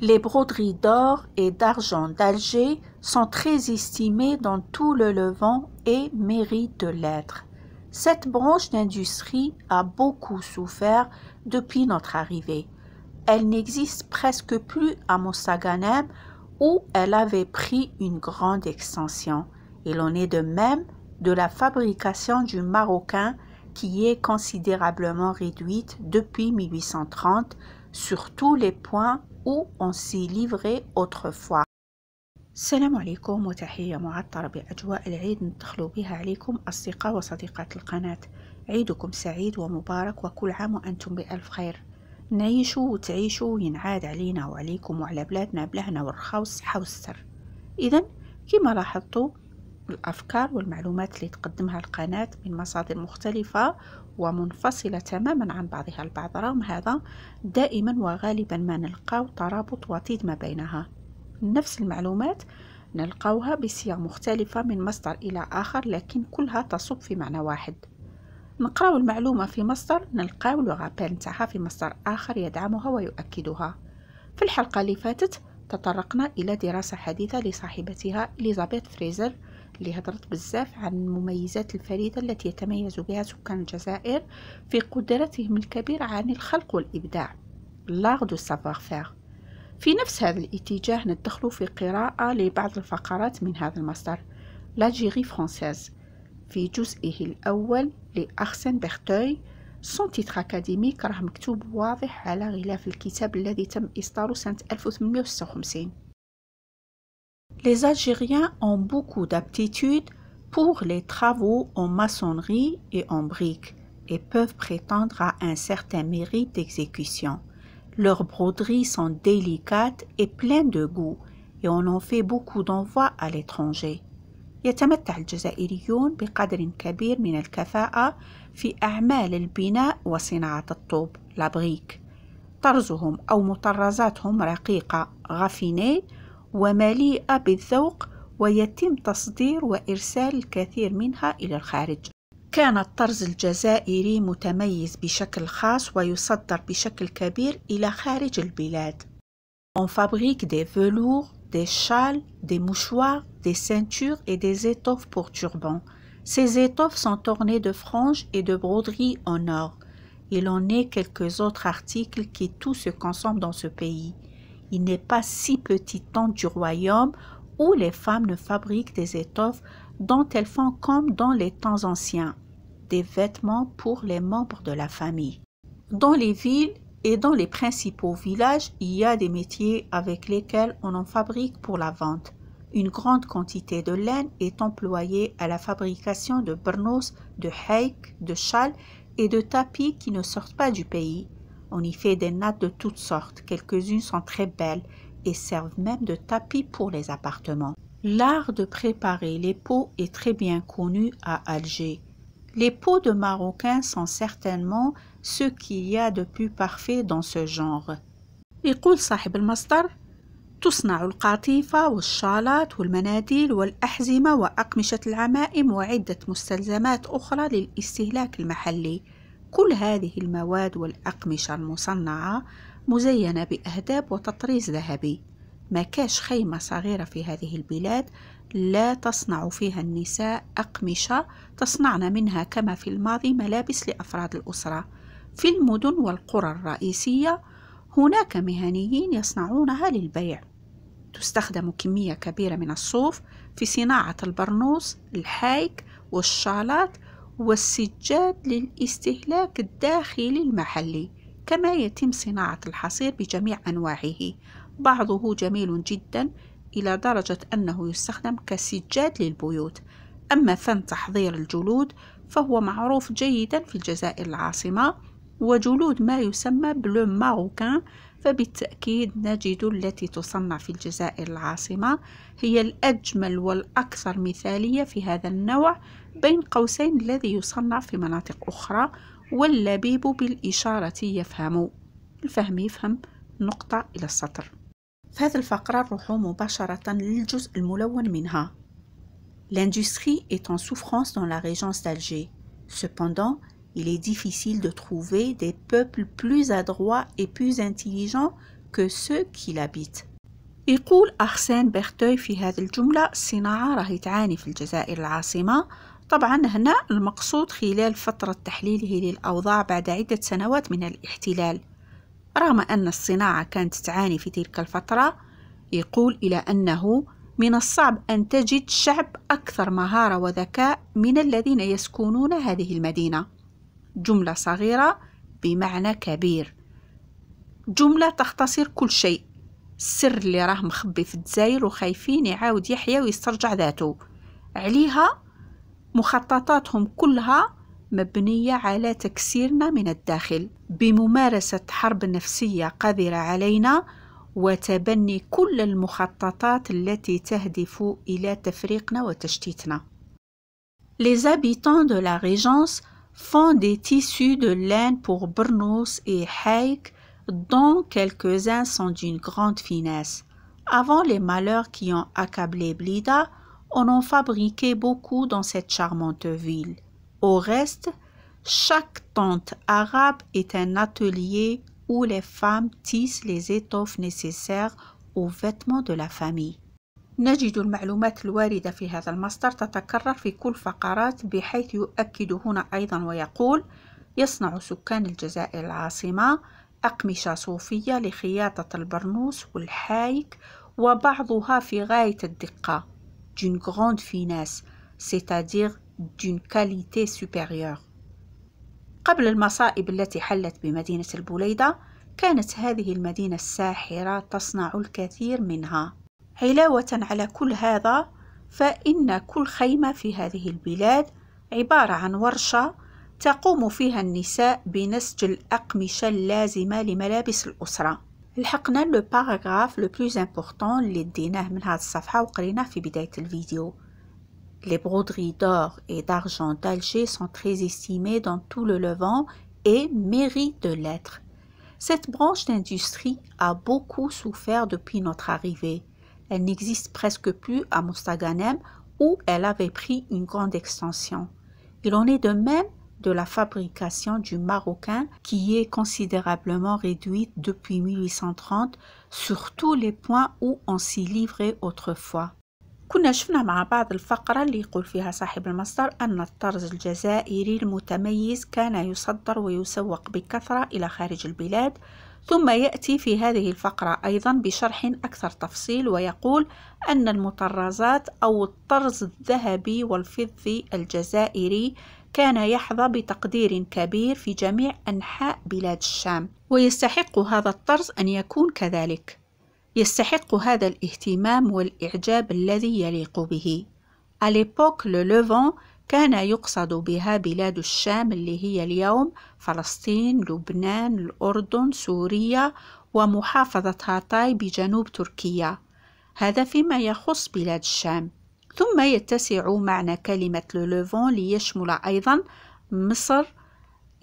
Les broderies d'or et d'argent d'Alger sont très estimées dans tout le Levant et méritent de l'être. Cette branche d'industrie a beaucoup souffert depuis notre arrivée. Elle n'existe presque plus à Mostaganem où elle avait pris une grande extension. Il en est de même de la fabrication du marocain qui est considérablement réduite depuis 1830 sur tous les points où on s'y livrait autrefois. السلام عليكم وتحية معطرة بأجواء العيد ندخلوا بها عليكم أصدقاء وصديقات القناة. عيدكم سعيد ومبارك وكل عام وأنتم بألف خير. نعيشوا وتعيشوا وينعاد علينا وعليكم وعلى بلادنا بلهنا والرخاء والصحة والستر. إذن كما لاحظتوا الأفكار والمعلومات اللي تقدمها القناة من مصادر مختلفة ومنفصلة تماما عن بعضها البعض، رغم هذا دائما وغالبا ما نلقاو ترابط وطيد ما بينها. نفس المعلومات نلقاوها بصيغ مختلفة من مصدر إلى آخر، لكن كلها تصب في معنى واحد. نقراو المعلومة في مصدر نلقاو لو غابيل نتاعها في مصدر آخر يدعمها ويؤكدها. في الحلقة اللي فاتت تطرقنا إلى دراسة حديثة لصاحبتها إليزابيث فريزر اللي هضرت بزاف عن المميزات الفريدة التي يتميز بها سكان الجزائر في قدرتهم الكبيرة عن الخلق والإبداع، l'art de savoir-faire. في نفس هذا الاتجاه ندخل في قراءة لبعض الفقرات من هذا المصدر l'Algérie française في جزئه الأول لأرسن بيرتوي. son titre académique راه مكتوب واضح على غلاف الكتاب الذي تم إصداره سنة 1856. Les Algériens ont beaucoup d'aptitude pour les travaux en maçonnerie et en briques et peuvent prétendre à un certain mérite d'exécution. Leurs broderies sont délicates et pleines de goût et on en fait beaucoup d'envois à l'étranger. يتمتع الجزائريون بقدر كبير من الكفاءة في أعمال البناء وصناعة الطوب لابريك. طرزهم أو مطرزاتهم رقيقة غافيني ومليئة بالذوق، ويتم تصدير وإرسال الكثير منها إلى الخارج. كان الطرز الجزائري متميز بشكل خاص ويصدر بشكل كبير إلى خارج البلاد. On fabrique des velours, des châles, des mouchoirs, des ceintures et des étoffes pour turbans. Ces étoffes sont ornées de franges et de broderies en or. Il en est quelques autres articles qui tout se consomment dans ce pays. Il n'est pas si petit temps du royaume où les femmes ne fabriquent des étoffes dont elles font comme dans les temps anciens, des vêtements pour les membres de la famille. Dans les villes et dans les principaux villages, il y a des métiers avec lesquels on en fabrique pour la vente. Une grande quantité de laine est employée à la fabrication de bernos, de haïk, de châles et de tapis qui ne sortent pas du pays. On y fait des nattes de toutes sortes, quelques-unes sont très belles et servent même de tapis pour les appartements. L'art de préparer les peaux est très bien connu à Alger. Les peaux de Marocains sont certainement ce qu'il y a de plus parfait dans ce genre. يقول صاحب المصدر: تصنع القطيفة والشالات والمناديل والأحزمة وأقمشة العمائم وعدة مستلزمات أخرى للاستهلاك المحلي. كل هذه المواد والأقمشة المصنعة مزينة بأهداب وتطريز ذهبي. ما كاش خيمة صغيرة في هذه البلاد لا تصنع فيها النساء أقمشة، تصنعن منها كما في الماضي ملابس لأفراد الأسرة. في المدن والقرى الرئيسية هناك مهنيين يصنعونها للبيع. تستخدم كمية كبيرة من الصوف في صناعة البرنوس، الحايك والشالات والسجاد للاستهلاك الداخلي المحلي، كما يتم صناعة الحصير بجميع أنواعه، بعضه جميل جدا إلى درجة أنه يستخدم كسجاد للبيوت. أما فن تحضير الجلود فهو معروف جيدا في الجزائر العاصمة، وجلود ما يسمى بلو ماروكان فبالتأكيد نجد التي تصنع في الجزائر العاصمة هي الأجمل والأكثر مثالية في هذا النوع، بين قوسين الذي يصنع في مناطق أخرى. واللبيب بالإشارة يفهم، الفهم يفهم نقطة إلى السطر. في هذه الفقرة نروح مباشرة للجزء الملون منها. L'industrie est en souffrance dans la régence d'Alger. Cependant, il est difficile de trouver des peuples plus adroits et plus intelligents que ceux qui l'habitent. يقول أرسين بيرتوي في هذه الجملة: الصناعة راهي تعاني في الجزائر العاصمة. طبعا هنا المقصود خلال فترة تحليله للأوضاع بعد عدة سنوات من الاحتلال. رغم أن الصناعة كانت تعاني في تلك الفترة، يقول إلى أنه من الصعب أن تجد شعب أكثر مهارة وذكاء من الذين يسكنون هذه المدينة. جملة صغيرة بمعنى كبير، جملة تختصر كل شيء. السر اللي راه مخبي في الجزائر وخايفين يعاود يحيا ويسترجع ذاته عليها، مخططاتهم كلها مبنية على تكسيرنا من الداخل بممارسة حرب نفسية قذرة علينا وتبني كل المخططات التي تهدف إلى تفريقنا وتشتيتنا. Les habitants de la Régence font des tissus de laine pour Brnos et Haïk, dont quelques-uns sont d'une grande finesse. Avant les malheurs qui ont accablé Blida, on en fabriquait beaucoup dans cette charmante ville. Au reste, chaque tente arabe est un atelier où les femmes tissent les étoffes nécessaires aux vêtements de la famille. نجد المعلومات الواردة في هذا المصدر تتكرر في كل فقرات، بحيث يؤكد هنا أيضا ويقول: يصنع سكان الجزائر العاصمة أقمشة صوفية لخياطة البرنوس والحايك، وبعضها في غاية الدقة d'une grande finesse, c'est-à-dire d'une qualité supérieure. قبل المصائب التي حلت بمدينة البوليدة، كانت هذه المدينة الساحرة تصنع الكثير منها. علاوة على كل هذا، فإن كل خيمة في هذه البلاد عبارة عن ورشة تقوم فيها النساء بنسج الأقمشة اللازمة لملابس الأسرة. لحقنا لو باراغراف لو بلوز امبورطون اللي ديناه من هذه الصفحة وقريناه في بداية الفيديو. Les broderies d'or et d'argent d'Alger sont très estimées dans tout le Levant et méritent de l'être. Cette branche d'industrie a beaucoup souffert depuis notre arrivée. Elle n'existe presque plus à Mostaganem, où elle avait pris une grande extension. Il en est de même de la fabrication du marocain, qui est considérablement réduite depuis 1830, sur tous les points où on s'y livrait autrefois. كنا شفنا مع بعض الفقرة اللي يقول فيها صاحب المصدر أن الطرز الجزائري المتميز كان يصدر ويسوق بكثرة إلى خارج البلاد. ثم يأتي في هذه الفقرة أيضا بشرح أكثر تفصيل، ويقول أن المطرزات أو الطرز الذهبي والفضي الجزائري كان يحظى بتقدير كبير في جميع أنحاء بلاد الشام، ويستحق هذا الطرز أن يكون كذلك. يستحق هذا الاهتمام والإعجاب الذي يليق به. À l'époque, le Levant كان يقصد بها بلاد الشام اللي هي اليوم فلسطين، لبنان، الأردن، سوريا، ومحافظة هاتاي بجنوب تركيا. هذا فيما يخص بلاد الشام. ثم يتسع معنى كلمة لو ليشمل أيضا مصر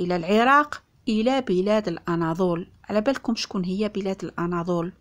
إلى العراق إلى بلاد الأناضول. على بالكم شكون هي بلاد الأناضول؟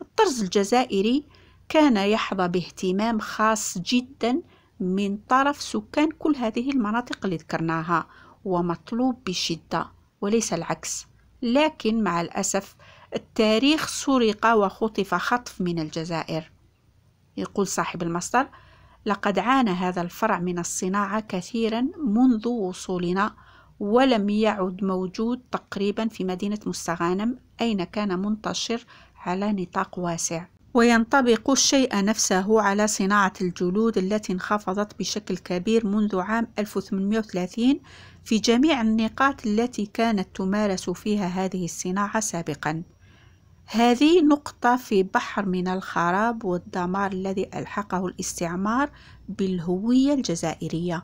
الطرز الجزائري كان يحظى باهتمام خاص جدا من طرف سكان كل هذه المناطق اللي ذكرناها، ومطلوب بشدة وليس العكس. لكن مع الأسف التاريخ سرق وخطف خطف من الجزائر. يقول صاحب المصدر: لقد عانى هذا الفرع من الصناعة كثيرا منذ وصولنا، ولم يعد موجود تقريبا في مدينة مستغانم، أين كان منتشر على نطاق واسع. وينطبق الشيء نفسه على صناعة الجلود التي انخفضت بشكل كبير منذ عام 1830 في جميع النقاط التي كانت تمارس فيها هذه الصناعة سابقا. هذه نقطة في بحر من الخراب والدمار الذي ألحقه الاستعمار بالهوية الجزائرية.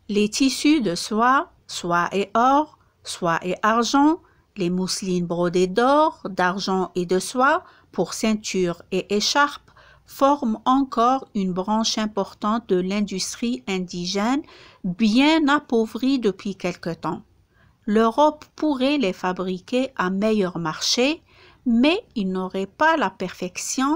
Les tissus de soie, soie et or, soie et argent, les mousselines brodées d'or, d'argent et de soie pour ceinture et écharpe forment encore une branche importante de l'industrie indigène bien appauvrie depuis quelque temps. L'Europe pourrait les fabriquer à meilleur marché, mais il n'aurait pas la perfection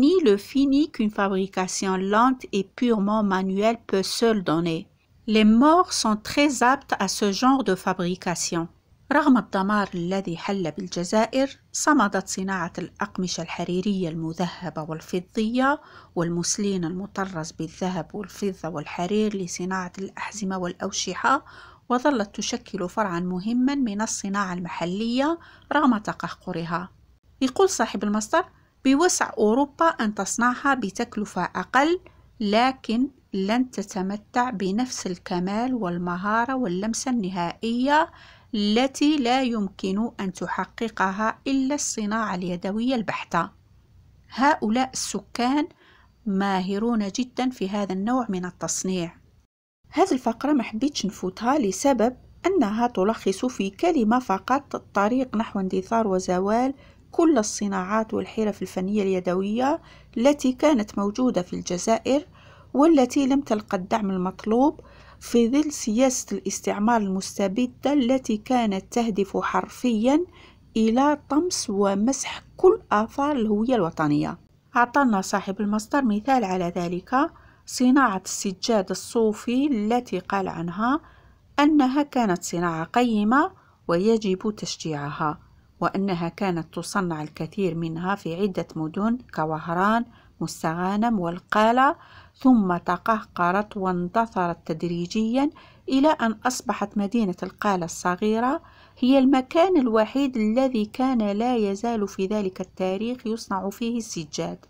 ni le fini qu'une fabrication lente et purement manuelle peut seule donner. Les Maures sont très aptes à ce genre de fabrication. رغم الدمار الذي حل بالجزائر، صمدت صناعة الأقمشة الحريرية المذهبة والفضية والمسلين المطرز بالذهب والفضة والحرير لصناعة الأحزمة والأوشحة، وظلت تشكل فرعا مهما من الصناعة المحلية رغم تقهقرها. يقول صاحب المصدر: بوسع أوروبا أن تصنعها بتكلفة أقل، لكن لن تتمتع بنفس الكمال والمهارة واللمسة النهائية التي لا يمكن أن تحققها إلا الصناعة اليدوية البحتة. هؤلاء السكان ماهرون جدا في هذا النوع من التصنيع. هذه الفقرة ما حبيتش نفوتها لسبب أنها تلخص في كلمة فقط الطريق نحو اندثار وزوال كل الصناعات والحرف الفنية اليدوية التي كانت موجودة في الجزائر، والتي لم تلقى الدعم المطلوب في ظل سياسة الاستعمار المستبدة التي كانت تهدف حرفيا إلى طمس ومسح كل آثار الهوية الوطنية. أعطانا صاحب المصدر مثال على ذلك: صناعة السجاد الصوفي التي قال عنها أنها كانت صناعة قيمة ويجب تشجيعها، وأنها كانت تصنع الكثير منها في عدة مدن كوهران، مستغانم والقالة، ثم تقهقرت واندثرت تدريجيا إلى أن أصبحت مدينة القالة الصغيرة هي المكان الوحيد الذي كان لا يزال في ذلك التاريخ يصنع فيه السجاد.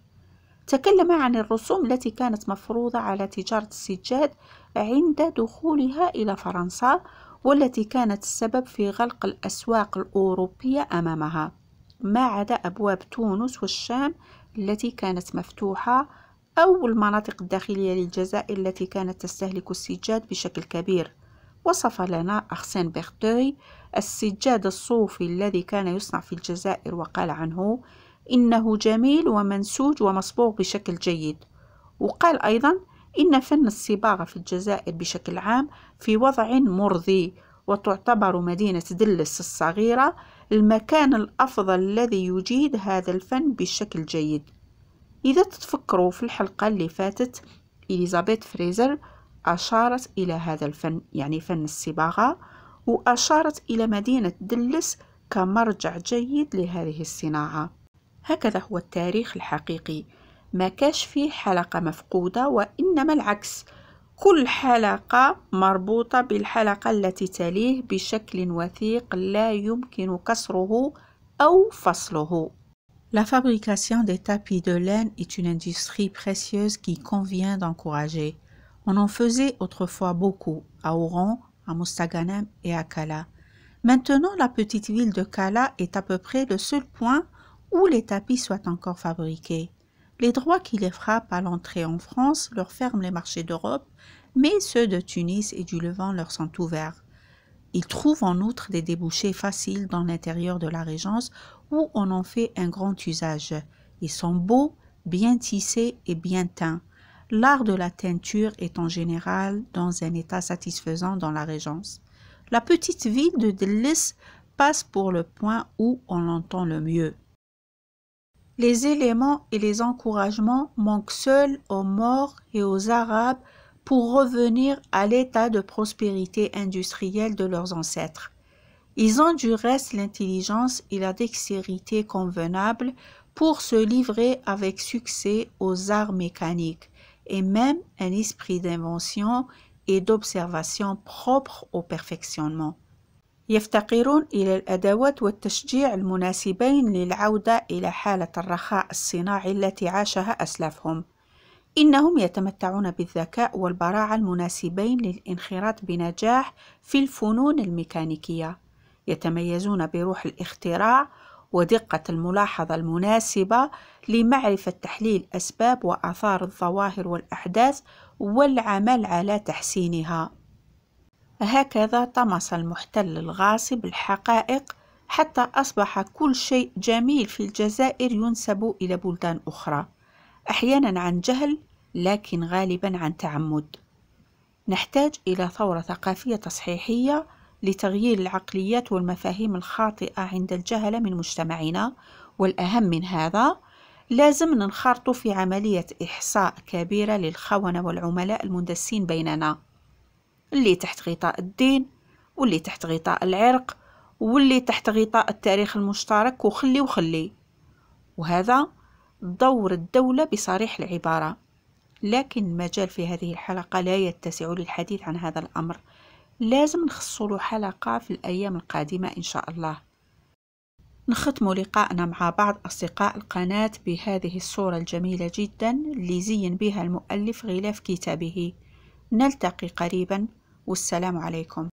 تكلم عن الرسوم التي كانت مفروضة على تجارة السجاد عند دخولها إلى فرنسا، والتي كانت السبب في غلق الأسواق الأوروبية أمامها، ما عدا أبواب تونس والشام التي كانت مفتوحة، أو المناطق الداخلية للجزائر التي كانت تستهلك السجاد بشكل كبير. وصف لنا أرسين بيرتوي السجاد الصوفي الذي كان يصنع في الجزائر وقال عنه إنه جميل ومنسوج ومصبوغ بشكل جيد. وقال أيضا إن فن الصباغة في الجزائر بشكل عام في وضع مرضي، وتعتبر مدينة دلس الصغيرة المكان الأفضل الذي يجيد هذا الفن بشكل جيد. إذا تتفكروا في الحلقة اللي فاتت، إليزابيث فريزر أشارت إلى هذا الفن، يعني فن الصباغة، وأشارت إلى مدينة دلس كمرجع جيد لهذه الصناعة. هكذا هو التاريخ الحقيقي، ما كاش فيه حلقة مفقودة، وإنما العكس، كل حلقة مربوطة بالحلقة التي تليه بشكل وثيق لا يمكن كسره أو فصله. La fabrication des tapis de laine est une industrie précieuse qui convient d'encourager. On en faisait autrefois beaucoup à Oran, à Mostaganem et à Kala. Maintenant, la petite ville de Kala est à peu près le seul point où les tapis soient encore fabriqués. Les droits qui les frappent à l'entrée en France leur ferment les marchés d'Europe, mais ceux de Tunis et du Levant leur sont ouverts. Ils trouvent en outre des débouchés faciles dans l'intérieur de la régence où on en fait un grand usage. Ils sont beaux, bien tissés et bien teints. L'art de la teinture est en général dans un état satisfaisant dans la régence. La petite ville de Dlis passe pour le point où on l'entend le mieux. Les éléments et les encouragements manquent seuls aux Maures et aux Arabes pour revenir à l'état de prospérité industrielle de leurs ancêtres. Ils ont du reste l'intelligence et la dextérité convenables pour se livrer avec succès aux arts mécaniques, et même un esprit d'invention et d'observation propre au perfectionnement. يفتقرون إلى الأدوات والتشجيع المناسبين للعودة إلى حالة الرخاء الصناعي التي عاشها أسلافهم. إنهم يتمتعون بالذكاء والبراعة المناسبين للانخراط بنجاح في الفنون الميكانيكية. يتميزون بروح الاختراع ودقة الملاحظة المناسبة لمعرفة تحليل أسباب وآثار الظواهر والأحداث والعمل على تحسينها. هكذا طمس المحتل الغاصب الحقائق حتى أصبح كل شيء جميل في الجزائر ينسب إلى بلدان أخرى، أحيانا عن جهل لكن غالبا عن تعمد. نحتاج إلى ثورة ثقافية تصحيحية لتغيير العقليات والمفاهيم الخاطئة عند الجهلة من مجتمعنا، والأهم من هذا لازم ننخرط في عملية إحصاء كبيرة للخونة والعملاء المندسين بيننا، اللي تحت غطاء الدين واللي تحت غطاء العرق واللي تحت غطاء التاريخ المشترك وخلي وهذا دور الدولة بصريح العبارة. لكن المجال في هذه الحلقة لا يتسع للحديث عن هذا الأمر، لازم نخصص له حلقة في الأيام القادمة إن شاء الله. نختم لقاءنا مع بعض أصدقاء القناة بهذه الصورة الجميلة جدا اللي زين بها المؤلف غلاف كتابه. نلتقي قريبا والسلام عليكم.